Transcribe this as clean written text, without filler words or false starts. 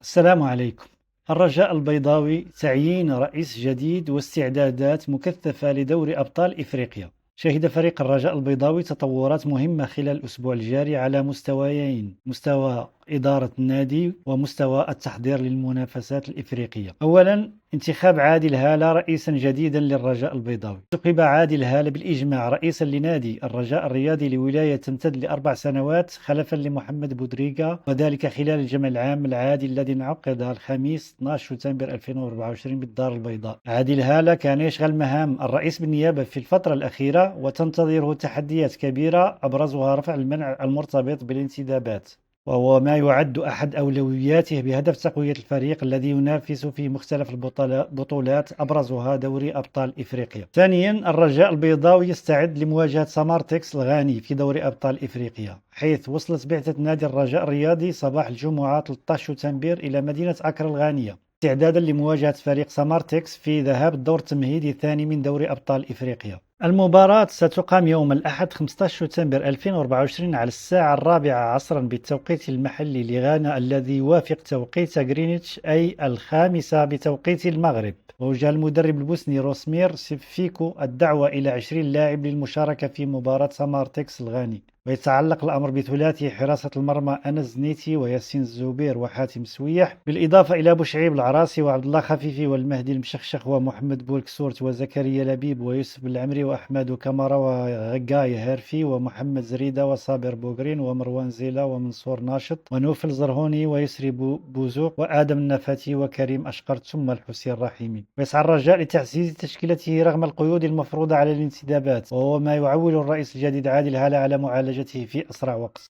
السلام عليكم. الرجاء البيضاوي تعيين رئيس جديد واستعدادات مكثفة لدور أبطال إفريقيا. شهد فريق الرجاء البيضاوي تطورات مهمة خلال الأسبوع الجاري على مستويين: مستوى إدارة النادي ومستوى التحضير للمنافسات الإفريقية. أولا، انتخاب عادل هالة رئيسا جديدا للرجاء البيضاوي. انتخب عادل هالة بالإجماع رئيسا لنادي الرجاء الرياضي لولاية تمتد ل4 سنوات خلفا لمحمد بودريغا، وذلك خلال الجمع العام العادي الذي انعقد الخميس 12 سبتمبر 2024 بالدار البيضاء. عادل هالة كان يشغل مهام الرئيس بالنيابة في الفترة الأخيرة، وتنتظره تحديات كبيرة أبرزها رفع المنع المرتبط بالانتدابات، وهو ما يعد أحد أولوياته بهدف تقوية الفريق الذي ينافس في مختلف البطولات أبرزها دوري أبطال إفريقيا. ثانيا، الرجاء البيضاوي يستعد لمواجهة سمارتكس الغاني في دوري أبطال إفريقيا، حيث وصلت بعثة نادي الرجاء الرياضي صباح الجمعة 13 سبتمبر إلى مدينة أكرا الغانية استعدادا لمواجهة فريق سمارتكس في ذهاب الدور التمهيدي الثاني من دوري أبطال إفريقيا. المباراة ستقام يوم الأحد 15 سبتمبر 2024 على الساعة 4 عصرا بالتوقيت المحلي لغانا، الذي يوافق توقيت غرينتش أي 5 بتوقيت المغرب. وجه المدرب البوسني روسمير سيفيكو الدعوة إلى 20 لاعب للمشاركة في مباراة سمارتكس الغاني، ويتعلق الأمر بثلاثي حراسة المرمى أنس زنيتي وياسين الزبير وحاتم سويح، بالإضافة إلى بوشعيب العراسي وعبد الله خفيفي والمهدي المشخشخ ومحمد بولكسورت وزكريا لبيب ويوسف العمري وأحمد كمرة وغاي هيرفي ومحمد زريدة وصابر بوغرين ومروان زيلا ومنصور ناشط ونوفل زرهوني ويسري بوزوق وآدم النفاتي وكريم أشقرت ثم الحسين الرحيمي. ويسعى الرجاء لتعزيز تشكيلته رغم القيود المفروضة على الانتدابات، وهو ما يعول الرئيس الجديد عادل هالة على معالجته في أسرع وقت.